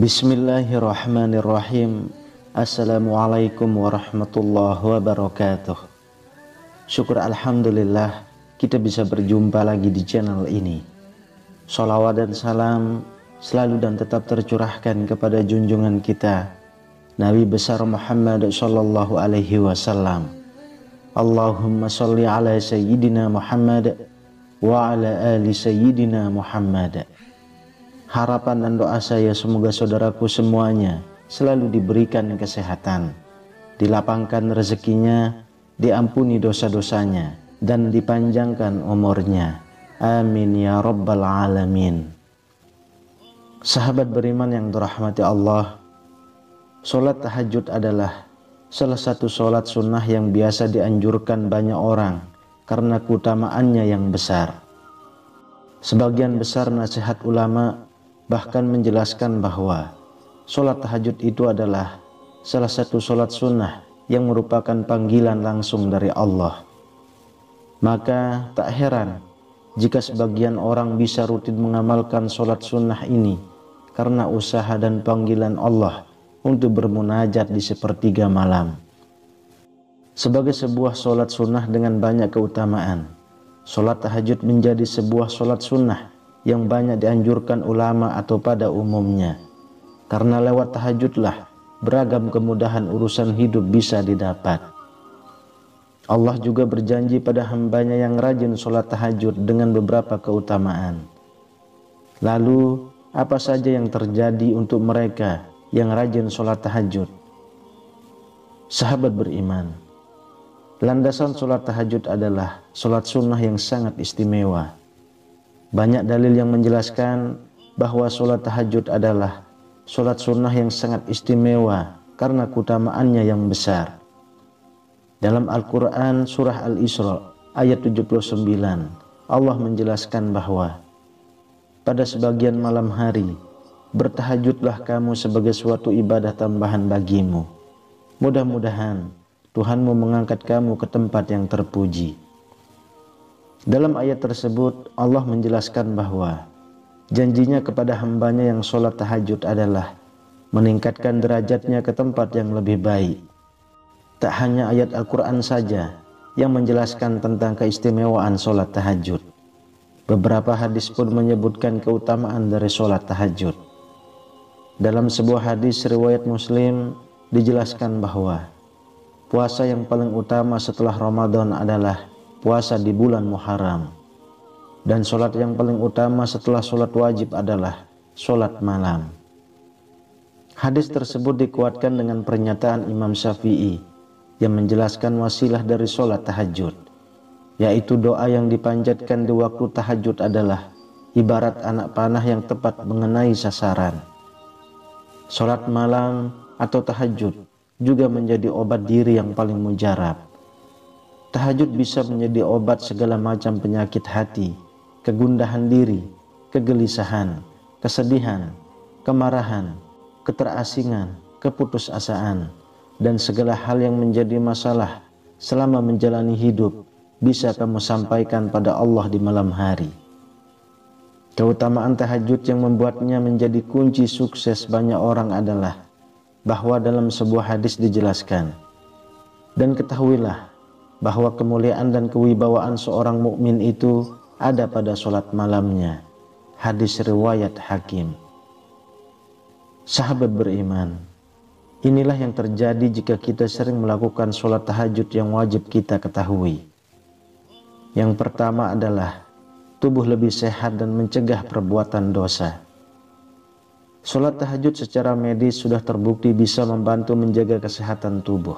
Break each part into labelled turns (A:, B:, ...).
A: Bismillahirrahmanirrahim. Assalamualaikum warahmatullahi wabarakatuh. Syukur alhamdulillah kita bisa berjumpa lagi di channel ini. Sholawat dan salam selalu dan tetap tercurahkan kepada junjungan kita Nabi besar Muhammad sallallahu alaihi wasallam. Allahumma sholli ala sayyidina Muhammad wa ala ali sayyidina Muhammad. Harapan dan doa saya semoga saudaraku semuanya selalu diberikan kesehatan, dilapangkan rezekinya, diampuni dosa-dosanya, dan dipanjangkan umurnya. Amin ya rabbal alamin. Sahabat beriman yang dirahmati Allah, sholat tahajud adalah salah satu sholat sunnah yang biasa dianjurkan banyak orang karena keutamaannya yang besar. Sebagian besar nasihat ulama bahkan menjelaskan bahwa sholat tahajud itu adalah salah satu sholat sunnah yang merupakan panggilan langsung dari Allah. Maka tak heran jika sebagian orang bisa rutin mengamalkan sholat sunnah ini karena usaha dan panggilan Allah untuk bermunajat di sepertiga malam. Sebagai sebuah sholat sunnah dengan banyak keutamaan, sholat tahajud menjadi sebuah sholat sunnah yang banyak dianjurkan ulama atau pada umumnya, karena lewat tahajudlah beragam kemudahan urusan hidup bisa didapat. Allah juga berjanji pada hambanya yang rajin sholat tahajud dengan beberapa keutamaan. Lalu apa saja yang terjadi untuk mereka yang rajin sholat tahajud? Sahabat beriman, landasan sholat tahajud adalah sholat sunnah yang sangat istimewa. Banyak dalil yang menjelaskan bahwa sholat tahajud adalah sholat sunnah yang sangat istimewa karena keutamaannya yang besar. Dalam Al-Quran surah Al-Isra ayat 79, Allah menjelaskan bahwa pada sebagian malam hari bertahajudlah kamu sebagai suatu ibadah tambahan bagimu. Mudah-mudahan Tuhanmu mengangkat kamu ke tempat yang terpuji. Dalam ayat tersebut Allah menjelaskan bahwa janjinya kepada hambanya yang sholat tahajud adalah meningkatkan derajatnya ke tempat yang lebih baik. Tak hanya ayat Al-Quran saja yang menjelaskan tentang keistimewaan sholat tahajud. Beberapa hadis pun menyebutkan keutamaan dari sholat tahajud. Dalam sebuah hadis riwayat Muslim dijelaskan bahwa puasa yang paling utama setelah Ramadan adalah puasa di bulan Muharram, dan sholat yang paling utama setelah sholat wajib adalah sholat malam. Hadis tersebut dikuatkan dengan pernyataan Imam Syafi'i yang menjelaskan wasilah dari sholat tahajud, yaitu doa yang dipanjatkan di waktu tahajud adalah ibarat anak panah yang tepat mengenai sasaran. Sholat malam atau tahajud juga menjadi obat diri yang paling mujarab. Tahajud bisa menjadi obat segala macam penyakit hati, kegundahan diri, kegelisahan, kesedihan, kemarahan, keterasingan, keputusasaan, dan segala hal yang menjadi masalah selama menjalani hidup bisa kamu sampaikan pada Allah di malam hari. Keutamaan tahajud yang membuatnya menjadi kunci sukses banyak orang adalah bahwa dalam sebuah hadis dijelaskan, dan ketahuilah bahwa kemuliaan dan kewibawaan seorang mukmin itu ada pada sholat malamnya. Hadis riwayat Hakim. Sahabat beriman, inilah yang terjadi jika kita sering melakukan sholat tahajud yang wajib kita ketahui. Yang pertama adalah tubuh lebih sehat dan mencegah perbuatan dosa. Sholat tahajud secara medis sudah terbukti bisa membantu menjaga kesehatan tubuh.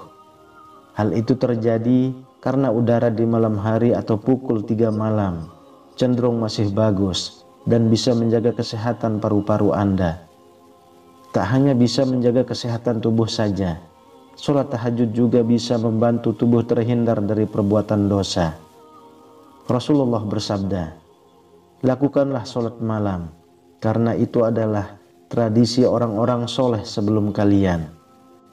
A: Hal itu terjadi karena udara di malam hari atau pukul 3 malam cenderung masih bagus dan bisa menjaga kesehatan paru-paru Anda. Tak hanya bisa menjaga kesehatan tubuh saja, sholat tahajud juga bisa membantu tubuh terhindar dari perbuatan dosa. Rasulullah bersabda, lakukanlah sholat malam, karena itu adalah tradisi orang-orang soleh sebelum kalian.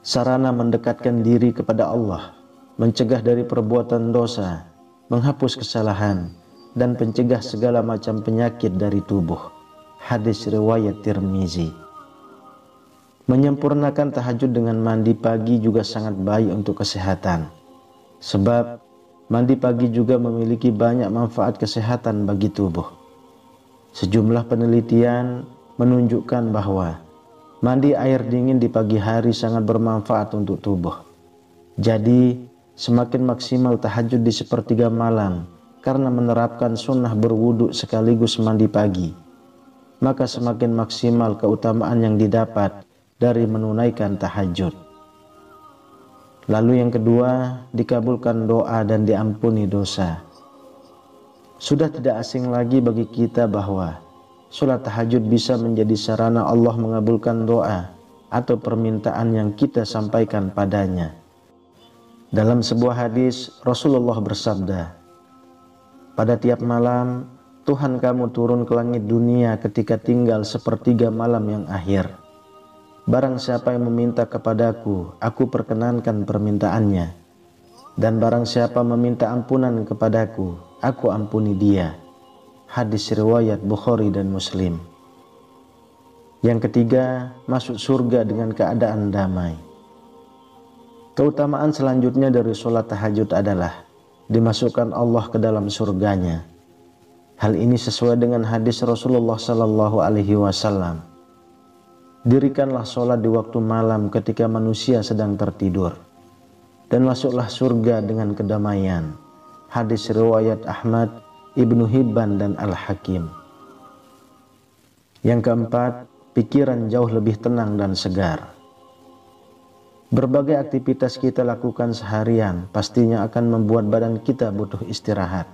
A: Sarana mendekatkan diri kepada Allah, mencegah dari perbuatan dosa, menghapus kesalahan, dan pencegah segala macam penyakit dari tubuh. Hadis riwayat Tirmizi. Menyempurnakan tahajud dengan mandi pagi juga sangat baik untuk kesehatan. Sebab mandi pagi juga memiliki banyak manfaat kesehatan bagi tubuh. Sejumlah penelitian menunjukkan bahwa mandi air dingin di pagi hari sangat bermanfaat untuk tubuh. Jadi, semakin maksimal tahajud di sepertiga malam karena menerapkan sunnah berwudu sekaligus mandi pagi, maka semakin maksimal keutamaan yang didapat dari menunaikan tahajud. Lalu yang kedua, dikabulkan doa dan diampuni dosa. Sudah tidak asing lagi bagi kita bahwa sholat tahajud bisa menjadi sarana Allah mengabulkan doa atau permintaan yang kita sampaikan padanya. Dalam sebuah hadis, Rasulullah bersabda, "Pada tiap malam, Tuhan kamu turun ke langit dunia ketika tinggal sepertiga malam yang akhir. Barang siapa yang meminta kepadaku, aku perkenankan permintaannya. Dan barang siapa meminta ampunan kepadaku, aku ampuni dia." Hadis riwayat Bukhari dan Muslim. Yang ketiga, masuk surga dengan keadaan damai. Keutamaan selanjutnya dari sholat tahajud adalah dimasukkan Allah ke dalam surganya. Hal ini sesuai dengan hadis Rasulullah SAW. Dirikanlah sholat di waktu malam ketika manusia sedang tertidur, dan masuklah surga dengan kedamaian. Hadis riwayat Ahmad, Ibnu Hibban, dan Al-Hakim. Yang keempat, pikiran jauh lebih tenang dan segar. Berbagai aktivitas kita lakukan seharian pastinya akan membuat badan kita butuh istirahat.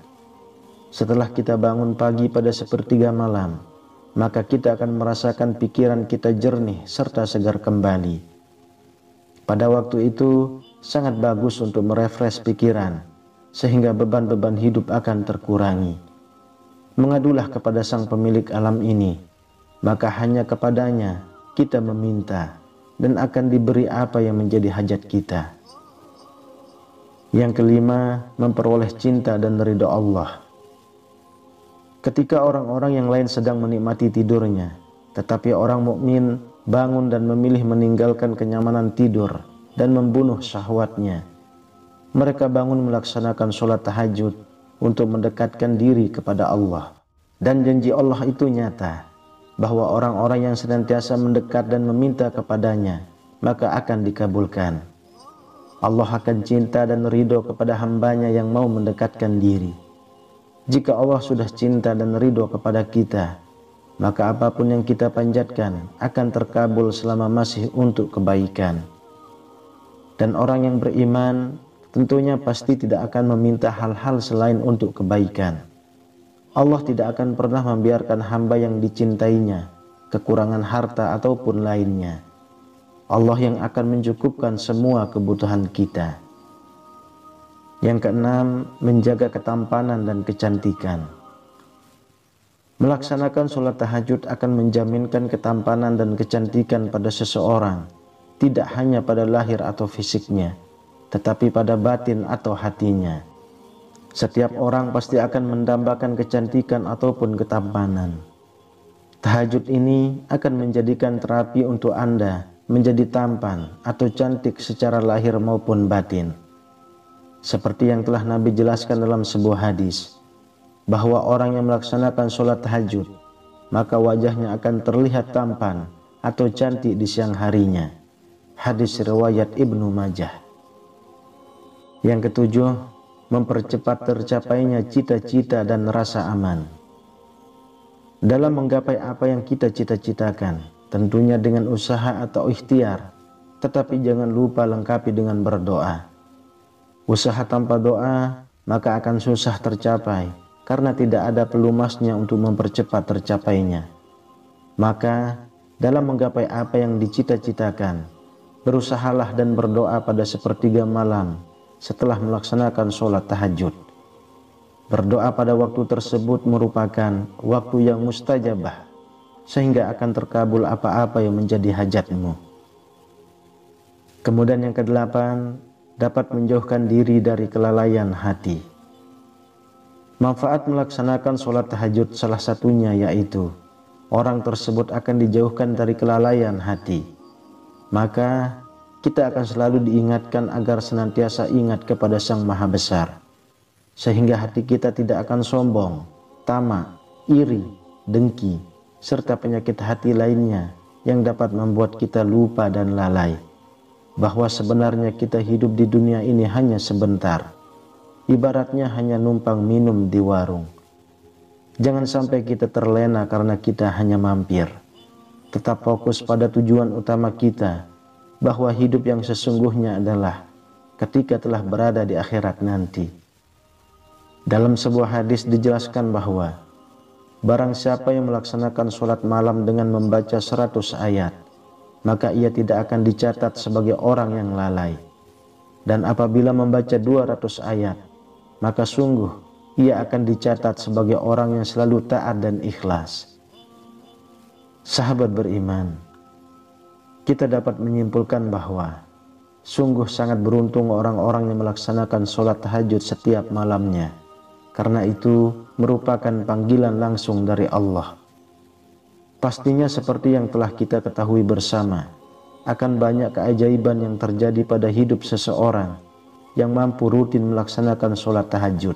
A: Setelah kita bangun pagi pada sepertiga malam, maka kita akan merasakan pikiran kita jernih serta segar kembali. Pada waktu itu sangat bagus untuk merefresh pikiran, sehingga beban-beban hidup akan terkurangi. Mengadulah kepada Sang Pemilik alam ini, maka hanya kepadanya kita meminta, dan akan diberi apa yang menjadi hajat kita. Yang kelima, memperoleh cinta dan ridha Allah. Ketika orang-orang yang lain sedang menikmati tidurnya, tetapi orang mukmin bangun dan memilih meninggalkan kenyamanan tidur dan membunuh syahwatnya. Mereka bangun melaksanakan sholat tahajud untuk mendekatkan diri kepada Allah. Dan janji Allah itu nyata, bahwa orang-orang yang senantiasa mendekat dan meminta kepadanya, maka akan dikabulkan. Allah akan cinta dan ridho kepada hambanya yang mau mendekatkan diri. Jika Allah sudah cinta dan ridho kepada kita, maka apapun yang kita panjatkan akan terkabul selama masih untuk kebaikan. Dan orang yang beriman tentunya pasti tidak akan meminta hal-hal selain untuk kebaikan. Allah tidak akan pernah membiarkan hamba yang dicintainya kekurangan harta ataupun lainnya. Allah yang akan mencukupkan semua kebutuhan kita. Yang keenam, menjaga ketampanan dan kecantikan. Melaksanakan sholat tahajud akan menjaminkan ketampanan dan kecantikan pada seseorang, tidak hanya pada lahir atau fisiknya, tetapi pada batin atau hatinya. Setiap orang pasti akan mendambakan kecantikan ataupun ketampanan. Tahajud ini akan menjadikan terapi untuk Anda menjadi tampan atau cantik secara lahir maupun batin. Seperti yang telah Nabi jelaskan dalam sebuah hadis, bahwa orang yang melaksanakan sholat tahajud, maka wajahnya akan terlihat tampan atau cantik di siang harinya. Hadis riwayat Ibnu Majah. Yang ketujuh, mempercepat tercapainya cita-cita dan rasa aman. Dalam menggapai apa yang kita cita-citakan, tentunya dengan usaha atau ikhtiar, tetapi jangan lupa lengkapi dengan berdoa. Usaha tanpa doa maka akan susah tercapai, karena tidak ada pelumasnya untuk mempercepat tercapainya. Maka dalam menggapai apa yang dicita-citakan, berusahalah dan berdoa pada sepertiga malam setelah melaksanakan sholat tahajud. Berdoa pada waktu tersebut merupakan waktu yang mustajabah, sehingga akan terkabul apa-apa yang menjadi hajatmu. Kemudian yang kedelapan, dapat menjauhkan diri dari kelalaian hati. Manfaat melaksanakan sholat tahajud salah satunya yaitu orang tersebut akan dijauhkan dari kelalaian hati. maka kita akan selalu diingatkan agar senantiasa ingat kepada Sang Maha Besar, sehingga hati kita tidak akan sombong, tamak, iri, dengki, serta penyakit hati lainnya yang dapat membuat kita lupa dan lalai bahwa sebenarnya kita hidup di dunia ini hanya sebentar, ibaratnya hanya numpang minum di warung. Jangan sampai kita terlena karena kita hanya mampir. Tetap fokus pada tujuan utama kita, bahwa hidup yang sesungguhnya adalah ketika telah berada di akhirat nanti. Dalam sebuah hadis dijelaskan bahwa barang siapa yang melaksanakan sholat malam dengan membaca 100 ayat, maka ia tidak akan dicatat sebagai orang yang lalai. Dan apabila membaca 200 ayat, maka sungguh ia akan dicatat sebagai orang yang selalu taat dan ikhlas. Sahabat beriman, kita dapat menyimpulkan bahwa sungguh sangat beruntung orang-orang yang melaksanakan sholat tahajud setiap malamnya, karena itu merupakan panggilan langsung dari Allah. Pastinya seperti yang telah kita ketahui bersama, akan banyak keajaiban yang terjadi pada hidup seseorang yang mampu rutin melaksanakan sholat tahajud,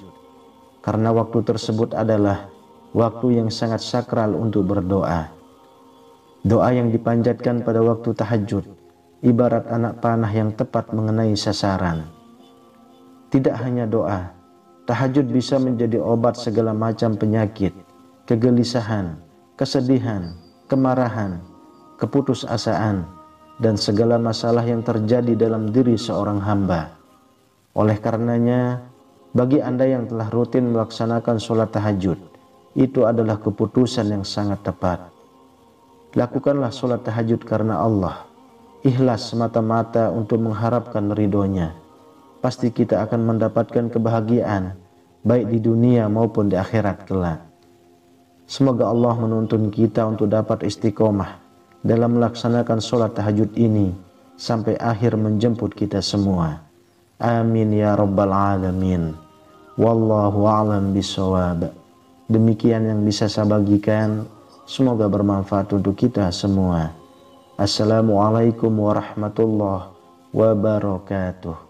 A: karena waktu tersebut adalah waktu yang sangat sakral untuk berdoa. Doa yang dipanjatkan pada waktu tahajud ibarat anak panah yang tepat mengenai sasaran. Tidak hanya doa, tahajud bisa menjadi obat segala macam penyakit, kegelisahan, kesedihan, kemarahan, keputusasaan, dan segala masalah yang terjadi dalam diri seorang hamba. Oleh karenanya, bagi Anda yang telah rutin melaksanakan sholat tahajud, itu adalah keputusan yang sangat tepat. Lakukanlah sholat tahajud karena Allah, ikhlas semata-mata untuk mengharapkan ridhonya. Pasti kita akan mendapatkan kebahagiaan, baik di dunia maupun di akhirat kelak. Semoga Allah menuntun kita untuk dapat istiqomah dalam melaksanakan sholat tahajud ini sampai akhir menjemput kita semua. Amin ya rabbal alamin. Wallahu a'lam bishawab. Demikian yang bisa saya bagikan, semoga bermanfaat untuk kita semua. Assalamualaikum warahmatullahi wabarakatuh.